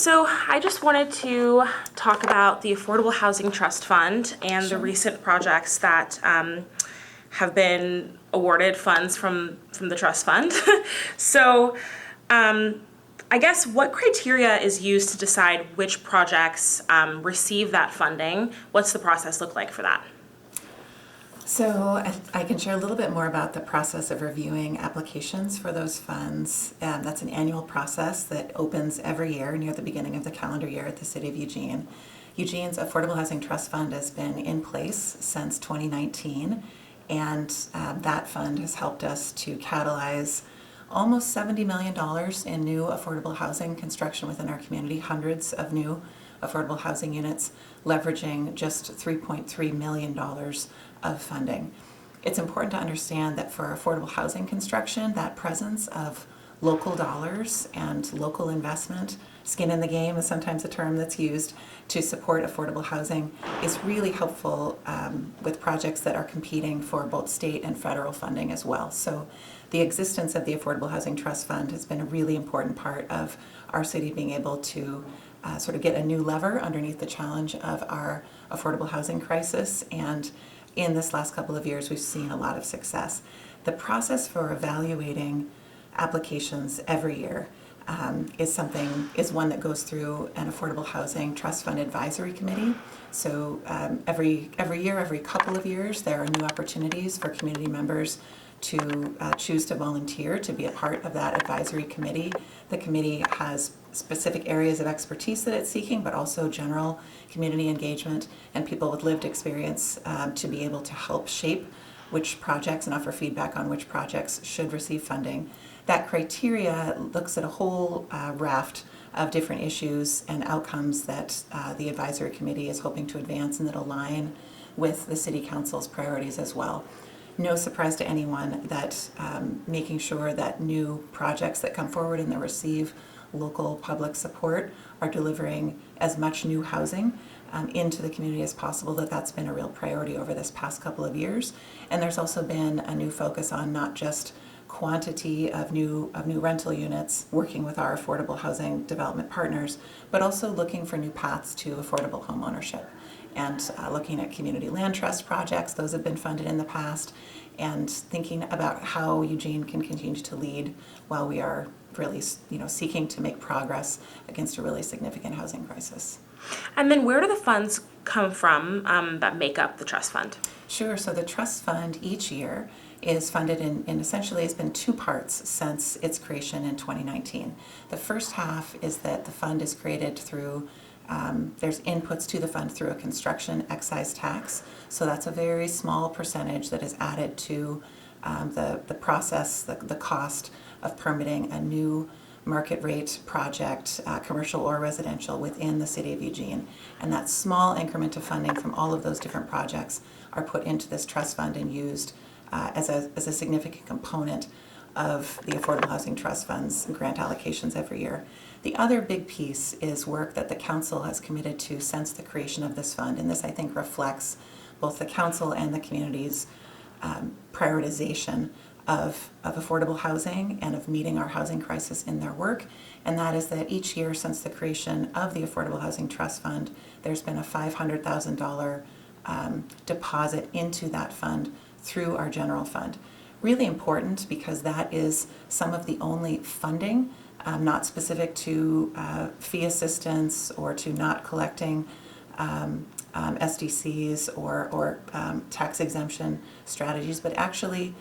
so I just wanted to talk about the Affordable Housing Trust Fund and the recent projects that have been awarded funds from the trust fund. So I guess what criteria is used to decide which projects receive that funding? What's the process look like for that? So I can share a little bit more about the process of reviewing applications for those funds. That's an annual process that opens every year near the beginning of the calendar year at the City of Eugene. Eugene's Affordable Housing Trust Fund has been in place since 2019, and that fund has helped us to catalyze almost $70 million in new affordable housing construction within our community, hundreds of new affordable housing units, leveraging just $3.3 million of funding. It's important to understand that for affordable housing construction, that presence of local dollars and local investment, skin in the game is sometimes a term that's used to support affordable housing, is really helpful with projects that are competing for both state and federal funding as well. So the existence of the Affordable Housing Trust Fund has been a really important part of our city being able to sort of get a new lever underneath the challenge of our affordable housing crisis. And in this last couple of years, we've seen a lot of success. The process for evaluating applications every year is one that goes through an Affordable Housing Trust Fund Advisory Committee. So every year, every couple of years, there are new opportunities for community members to choose to volunteer to be a part of that advisory committee. The committee has specific areas of expertise that it's seeking, but also general community engagement and people with lived experience to be able to help shape which projects and offer feedback on which projects should receive funding. That criteria looks at a whole raft of different issues and outcomes that the advisory committee is hoping to advance and that align with the City Council's priorities as well. No surprise to anyone that making sure that new projects that come forward and that receive local public support are delivering as much new housing into the community as possible, that's been a real priority over this past couple of years. And there's also been a new focus on not just quantity of new rental units, working with our affordable housing development partners, but also looking for new paths to affordable home ownership. And looking at community land trust projects, those have been funded in the past, and thinking about how Eugene can continue to lead while we are really, seeking to make progress against a really significant housing crisis. And then where do the funds come from that make up the trust fund? Sure. So the trust fund each year is funded in essentially has been two parts since its creation in 2019. The first half is that the fund is created through there's inputs to the fund through a construction excise tax. So that's a very small percentage that is added to the process, the cost of permitting a new market rate project, commercial or residential, within the City of Eugene. And that small increment of funding from all of those different projects are put into this trust fund and used as a significant component of the Affordable Housing Trust Fund's grant allocations every year. The other big piece is work that the council has committed to since the creation of this fund, and this, I think, reflects both the council and the community's prioritization of affordable housing and of meeting our housing crisis in their work. And that is that each year since the creation of the Affordable Housing Trust Fund, there's been a $500,000 deposit into that fund through our general fund. Really important because that is some of the only funding, not specific to fee assistance or to not collecting SDCs or tax exemption strategies, but actually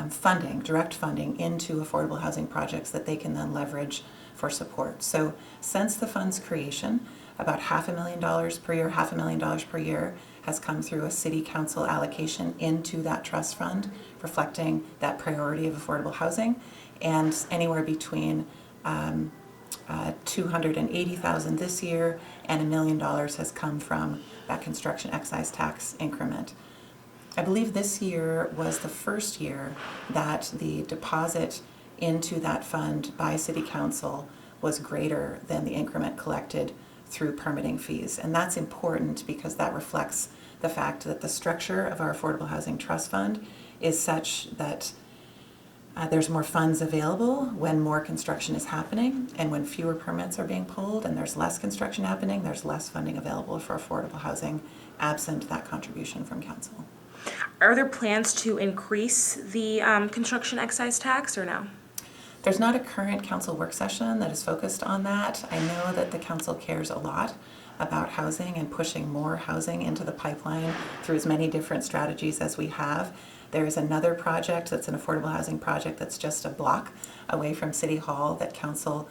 funding, direct funding into affordable housing projects that they can then leverage for support. So since the fund's creation, about $500,000 per year, $500,000 per year has come through a city council allocation into that trust fund, reflecting that priority of affordable housing, and anywhere between $280,000 this year and $1 million has come from that construction excise tax increment. I believe this year was the first year that the deposit into that fund by City Council was greater than the increment collected through permitting fees. And that's important because that reflects the fact that the structure of our Affordable Housing Trust Fund is such that There's more funds available when more construction is happening, and when fewer permits are being pulled and there's less construction happening, there's less funding available for affordable housing, absent that contribution from council. Are there plans to increase the construction excise tax or no? There's not a current council work session that is focused on that. I know that the council cares a lot about housing and pushing more housing into the pipeline through as many different strategies as we have. There is another project that's an affordable housing project that's just a block away from City Hall that council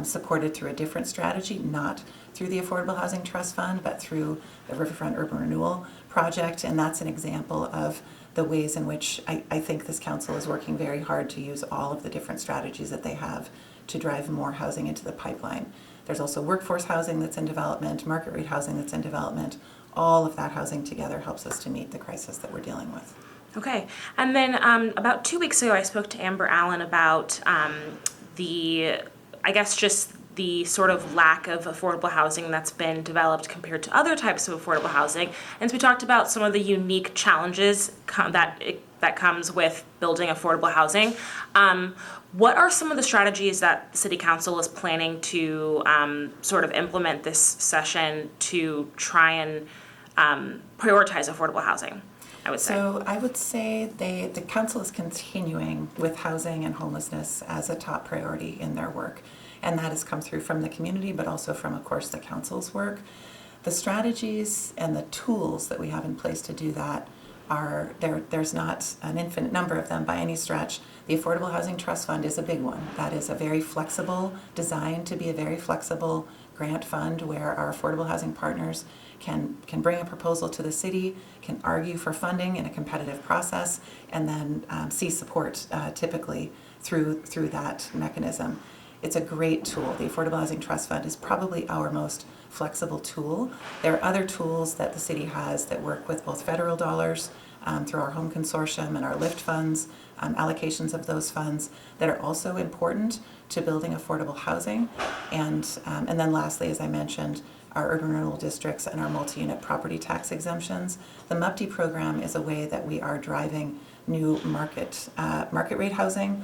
supported through a different strategy, not through the Affordable Housing Trust Fund, but through the Riverfront Urban Renewal Project. And that's an example of the ways in which I think this council is working very hard to use all of the different strategies that they have to drive more housing into the pipeline. There's also workforce housing that's in development, market rate housing that's in development. All of that housing together helps us to meet the crisis that we're dealing with. Okay, and then about 2 weeks ago, I spoke to Amber Allen about just the sort of lack of affordable housing that's been developed compared to other types of affordable housing. And so we talked about some of the unique challenges that comes with building affordable housing. What are some of the strategies that the City Council is planning to sort of implement this session to try and prioritize affordable housing, I would say? So I would say the council is continuing with housing and homelessness as a top priority in their work. And that has come through from the community, but also from, of course, the council's work. The strategies and the tools that we have in place to do that there's not an infinite number of them by any stretch. The Affordable Housing Trust Fund is a big one. That is a very flexible, designed to be a very flexible grant fund where our affordable housing partners can bring a proposal to the city, can argue for funding in a competitive process, and then see support typically through that mechanism. It's a great tool. The Affordable Housing Trust Fund is probably our most flexible tool. There are other tools that the city has that work with both federal dollars through our home consortium and our LIFT funds, allocations of those funds that are also important to building affordable housing. And then lastly, as I mentioned, our urban renewal districts and our multi-unit property tax exemptions. The MUPTI program is a way that we are driving new market rate housing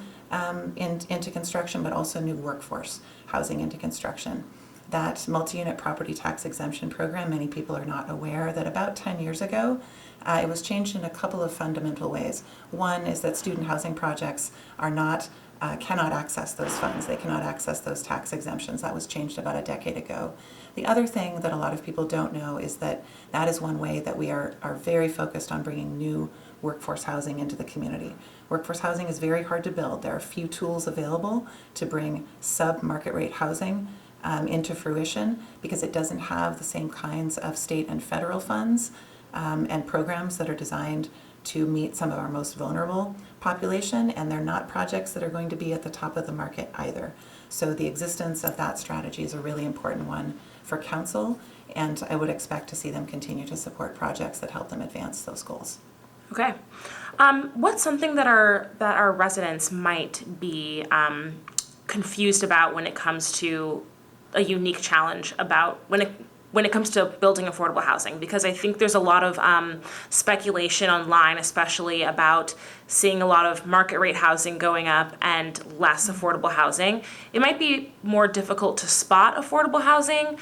into construction, but also new workforce housing into construction. That multi-unit property tax exemption program, many people are not aware that about 10 years ago, it was changed in a couple of fundamental ways. One is that student housing projects cannot access those funds. They cannot access those tax exemptions. That was changed about a decade ago. The other thing that a lot of people don't know is that is one way that we are very focused on bringing new workforce housing into the community. Workforce housing is very hard to build. There are few tools available to bring sub-market rate housing into fruition because it doesn't have the same kinds of state and federal funds and programs that are designed to meet some of our most vulnerable population, and they're not projects that are going to be at the top of the market either. So the existence of that strategy is a really important one for council, and I would expect to see them continue to support projects that help them advance those goals. Okay. What's something that our residents might be confused about when it comes to a unique challenge about when it comes to building affordable housing? Because I think there's a lot of speculation online, especially about seeing a lot of market rate housing going up and less affordable housing. It might be more difficult to spot affordable housing.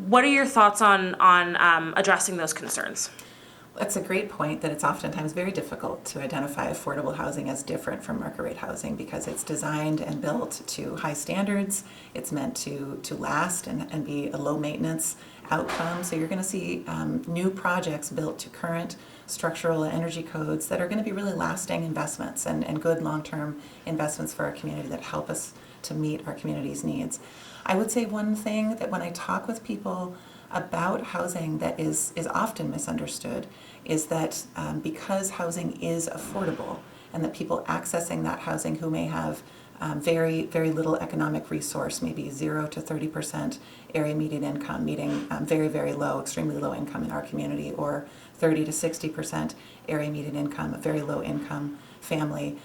What are your thoughts on addressing those concerns? That's a great point, that it's oftentimes very difficult to identify affordable housing as different from market rate housing because it's designed and built to high standards. It's meant to last and be a low maintenance outcome. So you're going to see new projects built to current structural and energy codes that are going to be really lasting investments and good long-term investments for our community that help us to meet our community's needs. I would say one thing that when I talk with people about housing that is often misunderstood is that because housing is affordable and that people accessing that housing who may have very, very little economic resource, maybe 0 to 30% area median income, meaning very, very low, extremely low income in our community, or 30 to 60% area median income, a very low income family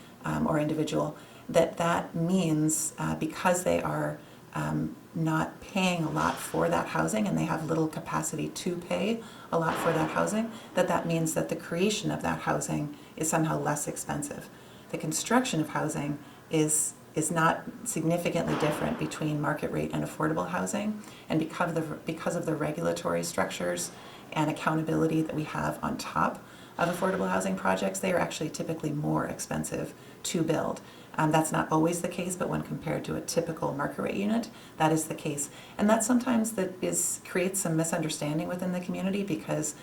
or individual, that means because they are not paying a lot for that housing and they have little capacity to pay a lot for that housing, that means that the creation of that housing is somehow less expensive. the construction of housing is not significantly different between market rate and affordable housing. And because of the regulatory structures and accountability that we have on top of affordable housing projects, they are actually typically more expensive to build. That's not always the case, but when compared to a typical market rate unit, that is the case. And that sometimes creates some misunderstanding within the community, because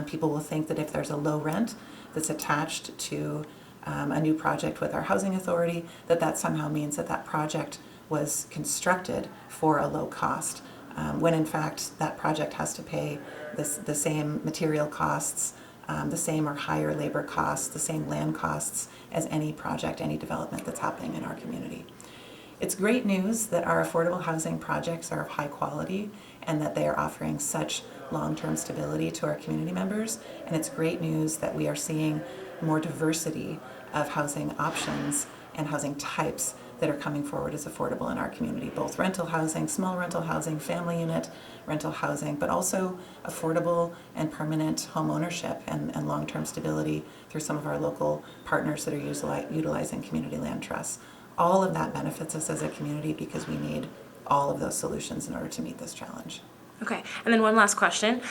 people will think that if there's a low rent that's attached to a new project with our housing authority, that somehow means that project was constructed for a low cost, when in fact that project has to pay the same material costs, the same or higher labor costs, the same land costs as any project, any development that's happening in our community. It's great news that our affordable housing projects are of high quality and that they are offering such long-term stability to our community members. And it's great news that we are seeing more diversity of housing options and housing types that are coming forward as affordable in our community, both rental housing, small rental housing, family unit rental housing, but also affordable and permanent home ownership and long-term stability through some of our local partners that are utilizing community land trusts. All of that benefits us as a community because we need all of those solutions in order to meet this challenge. Okay, and then one last question.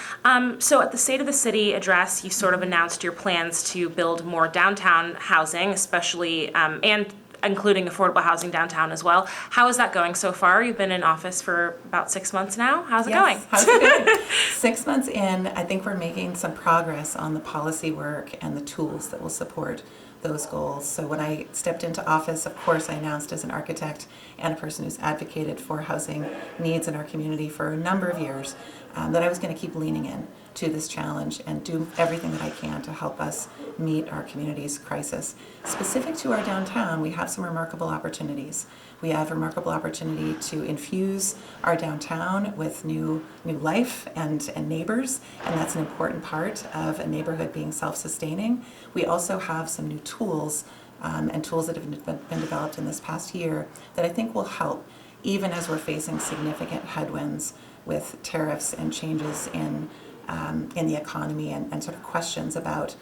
So at the State of the City address, you sort of announced your plans to build more downtown housing, especially, and including affordable housing downtown as well. How is that going so far? You've been in office for about 6 months now. How's it going? How's it going? 6 months in, I think we're making some progress on the policy work and the tools that will support those goals. So when I stepped into office, of course, I announced as an architect and a person who's advocated for housing needs in our community for a number of years, that I was going to keep leaning in to this challenge and do everything that I can to help us meet our community's crisis. Specific to our downtown, we have some remarkable opportunities. We have remarkable opportunity to infuse our downtown with new life and neighbors, and that's an important part of a neighborhood being self-sustaining. We also have some new tools and tools that have been developed in this past year that I think will help, even as we're facing significant headwinds with tariffs and changes in the economy and sort of questions about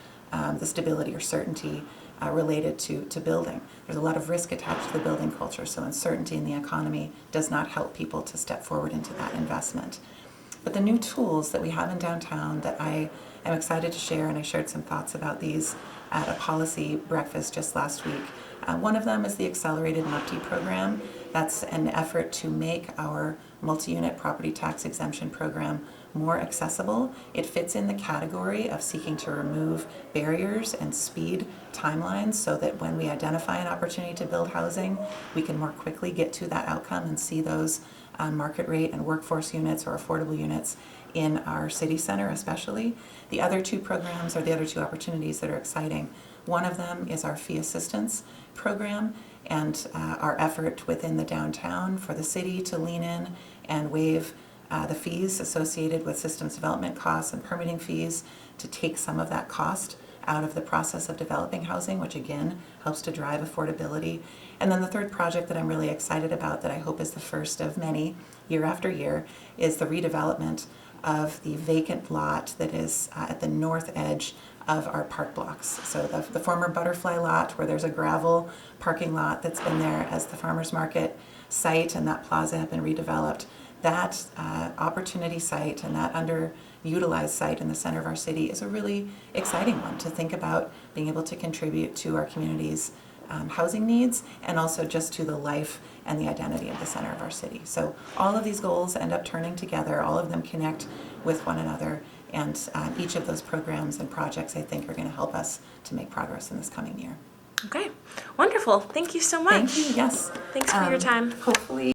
the stability or certainty related to building. There's a lot of risk attached to the building culture, so uncertainty in the economy does not help people to step forward into that investment. But the new tools that we have in downtown that I am excited to share, and I shared some thoughts about these at a policy breakfast just last week. One of them is the Accelerated MUPTI program. That's an effort to make our multi-unit property tax exemption program more accessible. It fits in the category of seeking to remove barriers and speed timelines so that when we identify an opportunity to build housing, we can more quickly get to that outcome and see those market rate and workforce units or affordable units in our city center especially. The other two programs, or the other two opportunities that are exciting, one of them is our fee assistance program and our effort within the downtown for the city to lean in and waive the fees associated with systems development costs and permitting fees to take some of that cost out of the process of developing housing, which again helps to drive affordability. And then the third project that I'm really excited about, that I hope is the first of many year after year, is the redevelopment of the vacant lot that is at the north edge of our park blocks. So the former Butterfly lot, where there's a gravel parking lot that's been there as the farmers market site, and that plaza have been redeveloped. That opportunity site and that underutilized site in the center of our city is a really exciting one to think about being able to contribute to our community's housing needs, and also just to the life and the identity of the center of our city. So all of these goals end up turning together, all of them connect with one another, and each of those programs and projects I think are going to help us to make progress in this coming year. Okay, wonderful. Thank you so much. Thank you, yes. Thanks for your time. Hopefully